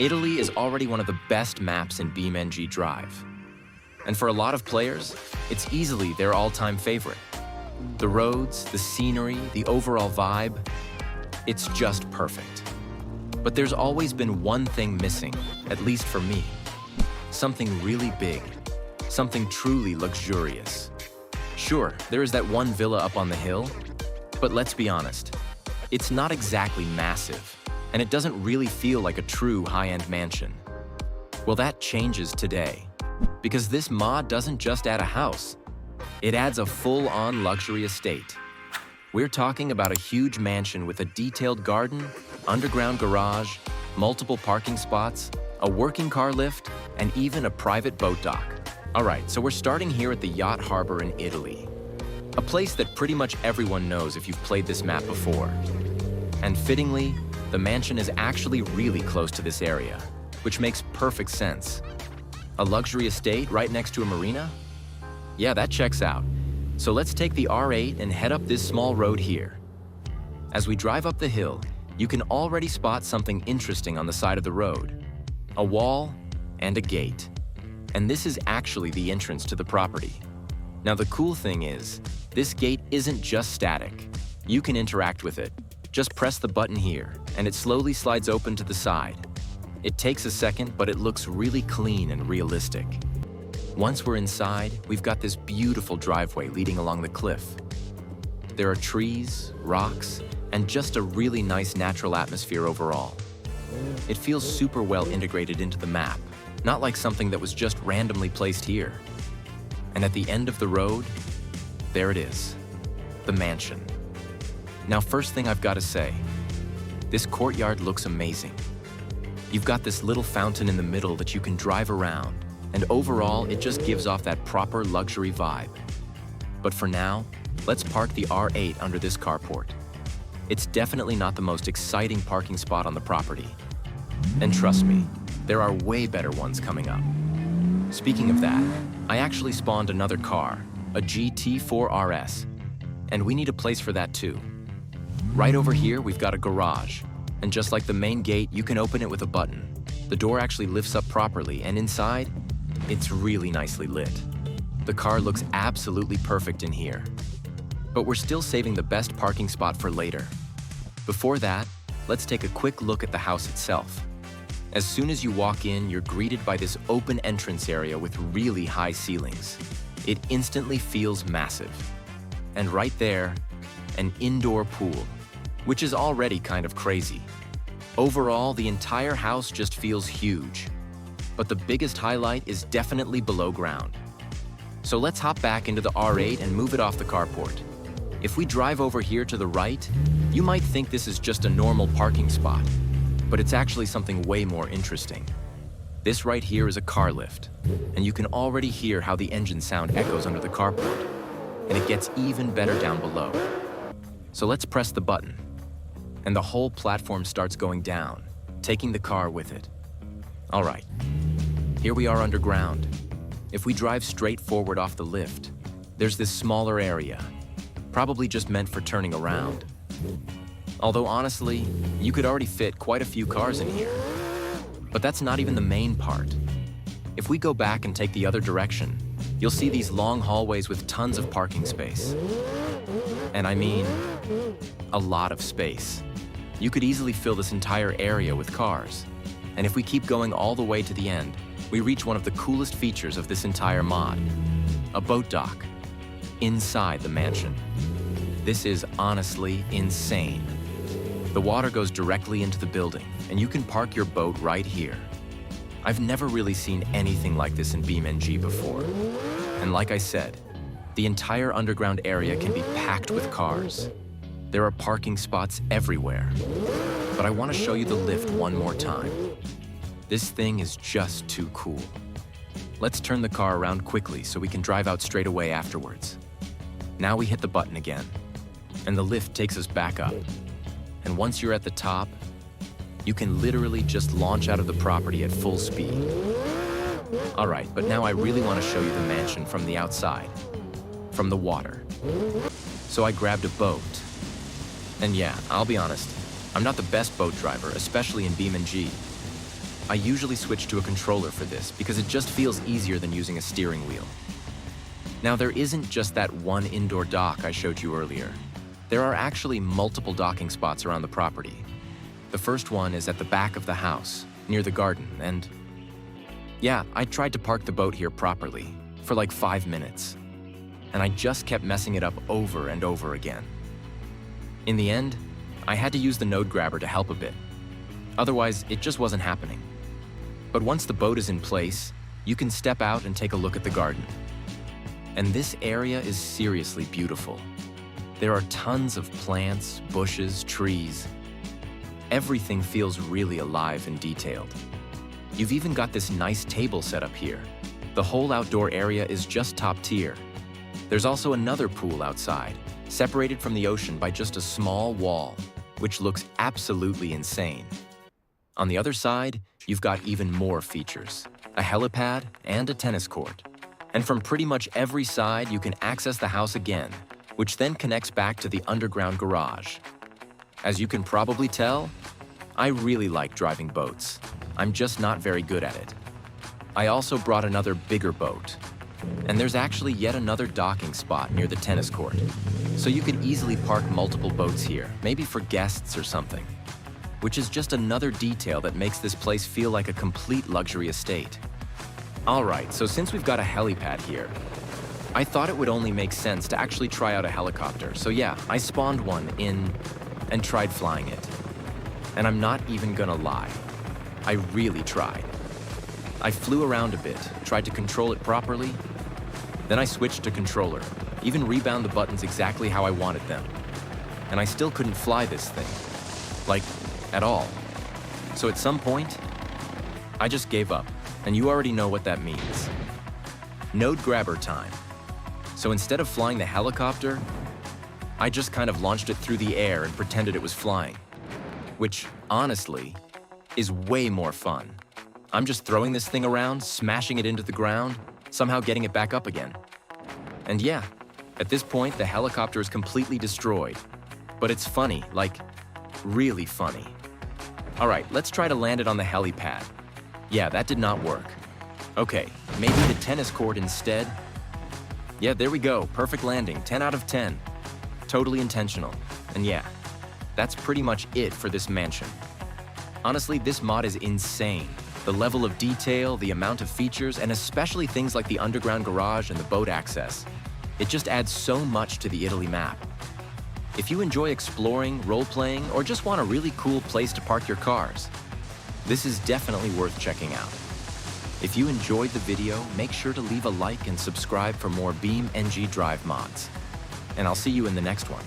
Italy is already one of the best maps in BeamNG Drive. And for a lot of players, it's easily their all-time favorite. The roads, the scenery, the overall vibe, it's just perfect. But there's always been one thing missing, at least for me. Something really big, something truly luxurious. Sure, there is that one villa up on the hill, but let's be honest, it's not exactly massive, and it doesn't really feel like a true high-end mansion. Well, that changes today, because this mod doesn't just add a house, it adds a full-on luxury estate. We're talking about a huge mansion with a detailed garden, underground garage, multiple parking spots, a working car lift, and even a private boat dock. All right, so we're starting here at the Yacht Harbor in Italy, a place that pretty much everyone knows if you've played this map before. And fittingly, the mansion is actually really close to this area, which makes perfect sense. A luxury estate right next to a marina? Yeah, that checks out. So let's take the R8 and head up this small road here. As we drive up the hill, you can already spot something interesting on the side of the road. A wall and a gate. And this is actually the entrance to the property. Now the cool thing is, this gate isn't just static. You can interact with it. Just press the button here, and it slowly slides open to the side. It takes a second, but it looks really clean and realistic. Once we're inside, we've got this beautiful driveway leading along the cliff. There are trees, rocks, and just a really nice natural atmosphere overall. It feels super well integrated into the map, not like something that was just randomly placed here. And at the end of the road, there it is, the mansion. Now, first thing I've got to say, this courtyard looks amazing. You've got this little fountain in the middle that you can drive around, and overall, it just gives off that proper luxury vibe. But for now, let's park the R8 under this carport. It's definitely not the most exciting parking spot on the property. And trust me, there are way better ones coming up. Speaking of that, I actually spawned another car, a GT4 RS, and we need a place for that too. Right over here, we've got a garage, and just like the main gate, you can open it with a button. The door actually lifts up properly, and inside, it's really nicely lit. The car looks absolutely perfect in here. But we're still saving the best parking spot for later. Before that, let's take a quick look at the house itself. As soon as you walk in, you're greeted by this open entrance area with really high ceilings. It instantly feels massive. And right there, an indoor pool, which is already kind of crazy. Overall, the entire house just feels huge. But the biggest highlight is definitely below ground. So let's hop back into the R8 and move it off the carport. If we drive over here to the right, you might think this is just a normal parking spot, but it's actually something way more interesting. This right here is a car lift, and you can already hear how the engine sound echoes under the carport, and it gets even better down below. So let's press the button, and the whole platform starts going down, taking the car with it. All right, here we are underground. If we drive straight forward off the lift, there's this smaller area, probably just meant for turning around. Although honestly, you could already fit quite a few cars in here. But that's not even the main part. If we go back and take the other direction, you'll see these long hallways with tons of parking space. And I mean, a lot of space. You could easily fill this entire area with cars. And if we keep going all the way to the end, we reach one of the coolest features of this entire mod, a boat dock inside the mansion. This is honestly insane. The water goes directly into the building, and you can park your boat right here. I've never really seen anything like this in BeamNG before. And like I said, the entire underground area can be packed with cars. There are parking spots everywhere. But I want to show you the lift one more time. This thing is just too cool. Let's turn the car around quickly so we can drive out straight away afterwards. Now we hit the button again, and the lift takes us back up. And once you're at the top, you can literally just launch out of the property at full speed. All right, but now I really want to show you the mansion from the outside, from the water. So I grabbed a boat. And yeah, I'll be honest, I'm not the best boat driver, especially in BeamNG. I usually switch to a controller for this because it just feels easier than using a steering wheel. Now, there isn't just that one indoor dock I showed you earlier. There are actually multiple docking spots around the property. The first one is at the back of the house, near the garden, and yeah, I tried to park the boat here properly for like 5 minutes, and I just kept messing it up over and over again. In the end, I had to use the node grabber to help a bit. Otherwise, it just wasn't happening. But once the boat is in place, you can step out and take a look at the garden. And this area is seriously beautiful. There are tons of plants, bushes, trees. Everything feels really alive and detailed. You've even got this nice table set up here. The whole outdoor area is just top tier. There's also another pool outside, separated from the ocean by just a small wall, which looks absolutely insane. On the other side, you've got even more features, a helipad and a tennis court. And from pretty much every side, you can access the house again, which then connects back to the underground garage. As you can probably tell, I really like driving boats. I'm just not very good at it. I also brought another bigger boat. And there's actually yet another docking spot near the tennis court. So you can easily park multiple boats here, maybe for guests or something. Which is just another detail that makes this place feel like a complete luxury estate. All right, so since we've got a helipad here, I thought it would only make sense to actually try out a helicopter. So yeah, I spawned one in and tried flying it. And I'm not even gonna lie, I really tried. I flew around a bit, tried to control it properly, then I switched to controller, even rebound the buttons exactly how I wanted them. And I still couldn't fly this thing, like, at all. So at some point, I just gave up, and you already know what that means. Node grabber time. So instead of flying the helicopter, I just kind of launched it through the air and pretended it was flying, which, honestly, is way more fun. I'm just throwing this thing around, smashing it into the ground, somehow getting it back up again. And yeah, at this point, the helicopter is completely destroyed. But it's funny, like, really funny. All right, let's try to land it on the helipad. Yeah, that did not work. Okay, maybe the tennis court instead. Yeah, there we go, perfect landing, 10 out of 10. Totally intentional. And yeah, that's pretty much it for this mansion. Honestly, this mod is insane. The level of detail, the amount of features, and especially things like the underground garage and the boat access. It just adds so much to the Italy map. If you enjoy exploring, role-playing, or just want a really cool place to park your cars, this is definitely worth checking out. If you enjoyed the video, make sure to leave a like and subscribe for more BeamNG Drive mods. And I'll see you in the next one.